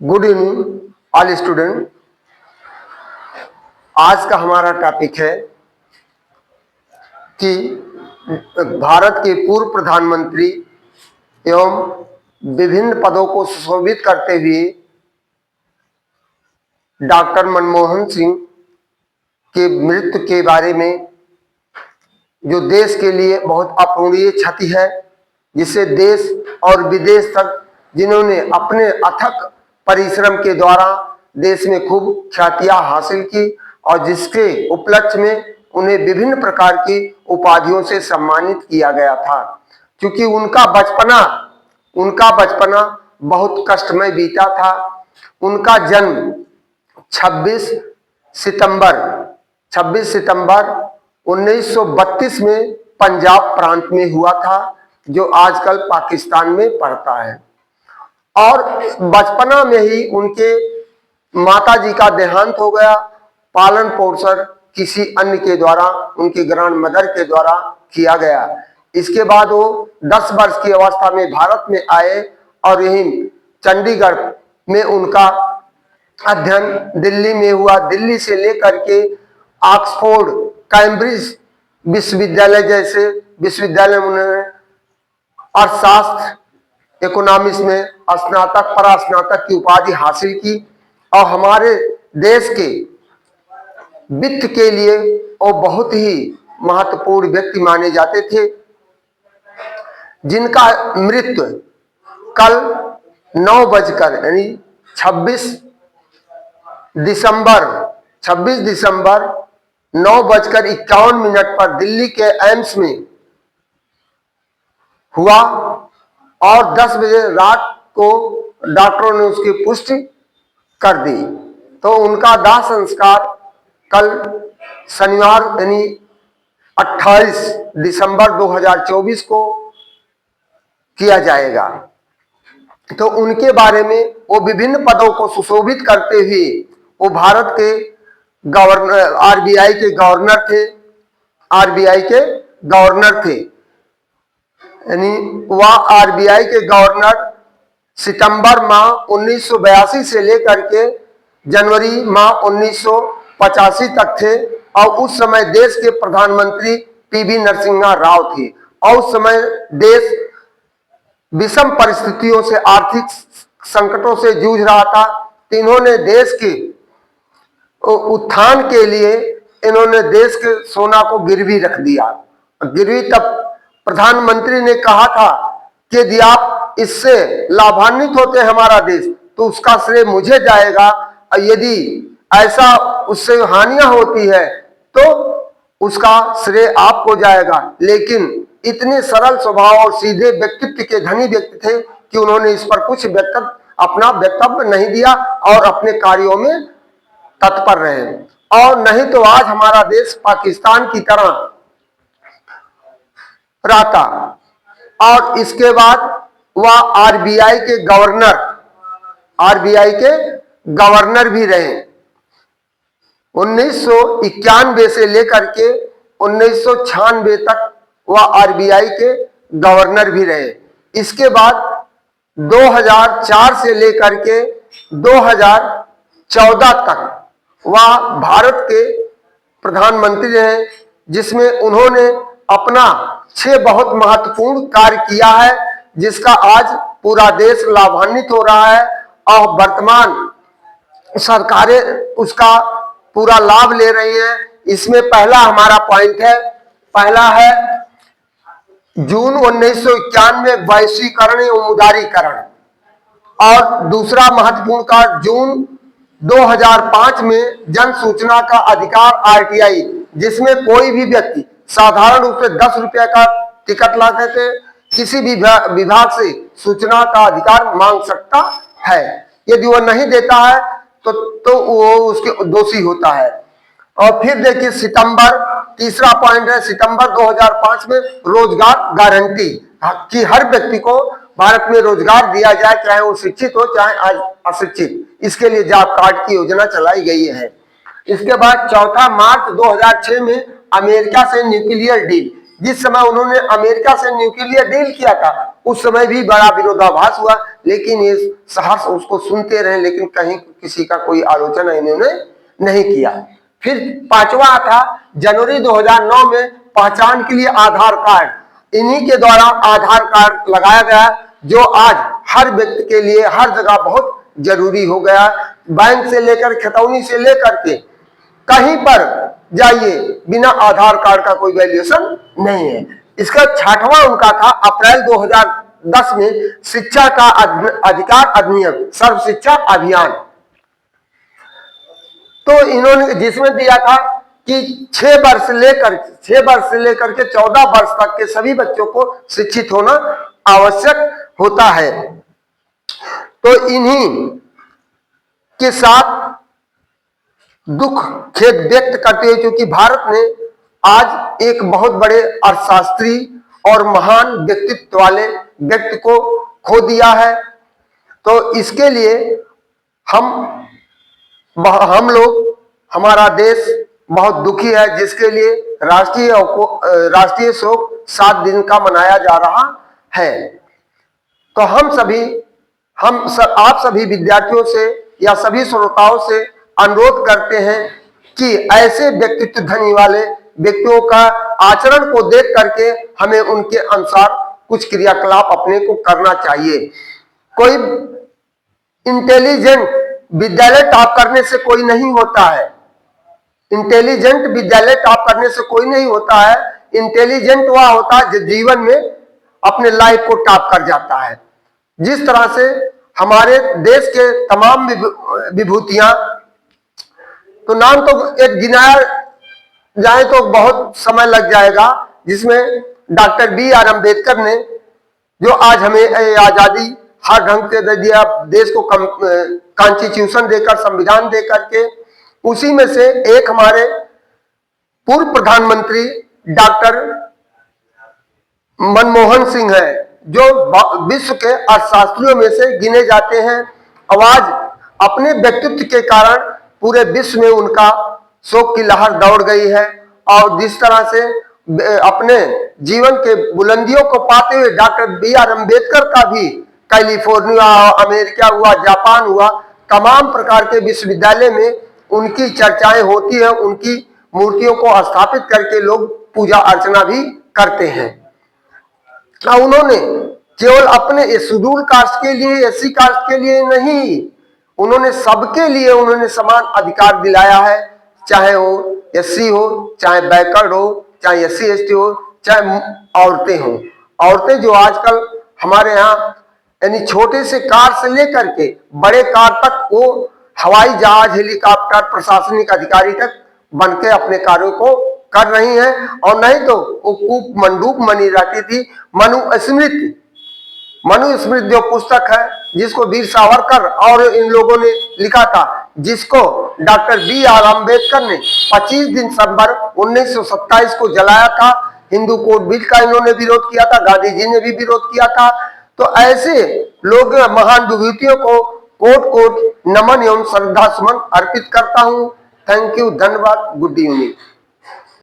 Good evening all student. आज का हमारा टॉपिक है कि भारत के पूर्व प्रधानमंत्री एवं विभिन्न पदों को सुशोभित करते हुए डॉक्टर मनमोहन सिंह के मृत्यु के बारे में, जो देश के लिए बहुत अपूरणीय क्षति है, जिससे देश और विदेश तक जिन्होंने अपने अथक परिश्रम के द्वारा देश में खूब ख्यातियां हासिल की और जिसके उपलक्ष्य में उन्हें विभिन्न प्रकार की उपाधियों से सम्मानित किया गया था। क्योंकि उनका बचपना बहुत कष्टमय बीता था। उनका जन्म 26 सितंबर 1932 में पंजाब प्रांत में हुआ था, जो आजकल पाकिस्तान में पड़ता है। और बचपना में ही उनके माताजी का देहांत हो गया। पालन पोषण किसी अन्य के द्वारा, उनकी ग्रैंड मदर के द्वारा किया गया। इसके बाद वो 10 वर्ष की अवस्था में भारत में आए और यहीं चंडीगढ़ में उनका अध्ययन दिल्ली में हुआ। दिल्ली से लेकर के ऑक्सफोर्ड, कैम्ब्रिज विश्वविद्यालय जैसे विश्वविद्यालय में उन्होंने अर्थशास्त्र, इकोनॉमिक्स में स्नातक, परास्नातक की उपाधि हासिल की। और हमारे देश के वित्त के लिए वो बहुत ही महत्वपूर्ण व्यक्ति माने जाते थे, जिनका मृत्यु कल 9 बजकर यानी 26 दिसंबर 9:51 पर दिल्ली के एम्स में हुआ और 10 बजे रात को डॉक्टरों ने उसकी पुष्टि कर दी। तो उनका दाह संस्कार कल शनिवार यानी 28 दिसंबर 2024 को किया जाएगा। तो उनके बारे में, वो विभिन्न पदों को सुशोभित करते हुए वो भारत के गवर्नर, आरबीआई के गवर्नर थे। यानी वह आरबीआई के गवर्नर सितंबर माह 1982 से लेकर के जनवरी माह 1985 तक थे। और उस समय देश के प्रधानमंत्री पीवी नरसिम्हा राव थे। और उस समय देश विषम परिस्थितियों से, आर्थिक संकटों से जूझ रहा था। इन्होंने देश के उत्थान के लिए इन्होंने देश के सोना को गिरवी रख दिया। गिरवी तब प्रधानमंत्री ने कहा था कि यदि आप इससे लाभान्वित होते हैं हमारा देश, तो उसका श्रेय मुझे जाएगा, और यदि ऐसा उससे हानियां होती है तो उसका श्रेय आपको जाएगा। लेकिन इतने सरल स्वभाव और सीधे व्यक्तित्व के धनी व्यक्ति थे कि उन्होंने इस पर कुछ अपना वक्तव्य नहीं दिया और अपने कार्यों में तत्पर रहे। और नहीं तो आज हमारा देश पाकिस्तान की तरह रहता। और इसके बाद वह आरबीआई के गवर्नर भी रहे। 1991 से लेकर के 1996 तक वह आरबीआई के गवर्नर भी रहे। इसके बाद 2004 से लेकर के 2014 तक वह भारत के प्रधानमंत्री रहे, जिसमें उन्होंने अपना 6 बहुत महत्वपूर्ण कार्य किया है, जिसका आज पूरा देश लाभान्वित हो रहा है। और वर्तमान सरकारें उसका पूरा लाभ ले रही हैं। इसमें पहला हमारा पॉइंट है, पहला है जून 1991 वैश्वीकरण एवं उदारीकरण। और दूसरा महत्वपूर्ण कार्य जून 2005 में जन सूचना का अधिकार आरटीआई, जिसमें कोई भी व्यक्ति साधारण रूप से 10 रुपये का टिकट ला करके किसी भी विभाग से सूचना का अधिकार मांग सकता है। यदि वह नहीं देता है तो वो उसके दोषी होता है। और फिर देखिए तीसरा पॉइंट है सितंबर 2005 में रोजगार गारंटी, कि हर व्यक्ति को भारत में रोजगार दिया जाए, चाहे वो शिक्षित हो चाहे अशिक्षित। इसके लिए जॉब कार्ड की योजना चलाई गई है। इसके बाद चौथा मार्च 2006 में अमेरिका से न्यूक्लियर डील, जिस समय उन्होंने अमेरिका से न्यूक्लियर डील किया था उस समय भी बड़ा विरोधाभास हुआ, लेकिन ये सहर्ष उसको सुनते रहे, लेकिन कहीं किसी का कोई आलोचना इन्होंने नहीं किया। फिर पांचवा था जनवरी 2009 में पहचान के लिए आधार कार्ड। इन्हीं के द्वारा आधार कार्ड लगाया गया, जो आज हर व्यक्ति के लिए हर जगह बहुत जरूरी हो गया। बैंक से लेकर खतौनी से लेकर के कहीं पर जाइए, बिना आधार कार्ड का कोई वैल्यूएशन नहीं है। इसका 6वां उनका था अप्रैल 2010 में शिक्षा का अधिकार अधिनियम, सर्व शिक्षा अभियान। तो इन्होंने जिसमें दिया था कि 6 वर्ष से लेकर के 14 वर्ष तक के सभी बच्चों को शिक्षित होना आवश्यक होता है। तो इन्हीं के साथ दुख खेद व्यक्त करते हुए, क्योंकि भारत ने आज एक बहुत बड़े अर्थशास्त्री और महान व्यक्तित्व वाले व्यक्ति को खो दिया है, तो इसके लिए हम लोग, हमारा देश बहुत दुखी है, जिसके लिए राष्ट्रीय शोक 7 दिन का मनाया जा रहा है। तो आप सभी विद्यार्थियों से या सभी श्रोताओं से अनुरोध करते हैं कि ऐसे व्यक्तित्व धनी वाले व्यक्तियों का आचरण को देख करके हमें उनके अनुसार कुछ क्रियाकलाप अपने को करना चाहिए। कोई इंटेलिजेंट विद्यालय टॉप करने से कोई नहीं होता है। इंटेलिजेंट विद्यालय टॉप करने से कोई नहीं होता है। इंटेलिजेंट वह होता है जो जीवन में अपने लाइफ को टॉप कर जाता है। जिस तरह से हमारे देश के तमाम विभूतियां, तो नाम तो एक गिनाया जाए तो बहुत समय लग जाएगा, जिसमें डॉक्टर BR अम्बेडकर ने जो आज हमें आजादी हर ढंग से दे दिया, देश को कॉन्स्टिट्यूशन देकर, संविधान देकर के, उसी में से एक हमारे पूर्व प्रधानमंत्री डॉक्टर मनमोहन सिंह है, जो विश्व के अर्थशास्त्रियों में से गिने जाते हैं। और आज अपने व्यक्तित्व के कारण पूरे विश्व में उनका शोक की लहर दौड़ गई है। और जिस तरह से अपने जीवन के बुलंदियों को पाते हुए डॉक्टर BR अम्बेडकर का भी कैलिफोर्निया, अमेरिका हुआ, जापान हुआ, तमाम प्रकार के विश्वविद्यालय में उनकी चर्चाएं होती है। उनकी मूर्तियों को स्थापित करके लोग पूजा अर्चना भी करते हैं। उन्होंने केवल अपने शेड्यूल कास्ट के लिए, SC कास्ट के लिए नहीं, उन्होंने सबके लिए उन्होंने समान अधिकार दिलाया है, चाहे वो SC हो, चाहे बैकवर्ड हो, चाहे SC ST हो, चाहे औरतें हो। औरतें जो आजकल हमारे यहाँ यानी छोटे से कार से लेकर के बड़े कार तक, वो हवाई जहाज, हेलीकॉप्टर, प्रशासनिक अधिकारी तक बनके अपने कार्यों को कर रही हैं। और नहीं तो वो कूप मंडूक बनी रहती थी। मनुस्मृति जो पुस्तक है, जिसको वीर सावरकर और इन लोगों ने लिखा था, जिसको डॉक्टर BR अम्बेडकर ने 25 दिसंबर 1927 को जलाया था। हिंदू कोड बिल का इन्होंने विरोध किया था, गांधी जी ने भी विरोध किया था। तो ऐसे लोग, महान विभूतियों को कोट नमन एवं श्रद्धा सुमन अर्पित करता हूं। थैंक यू, धन्यवाद, गुड इवनिंग।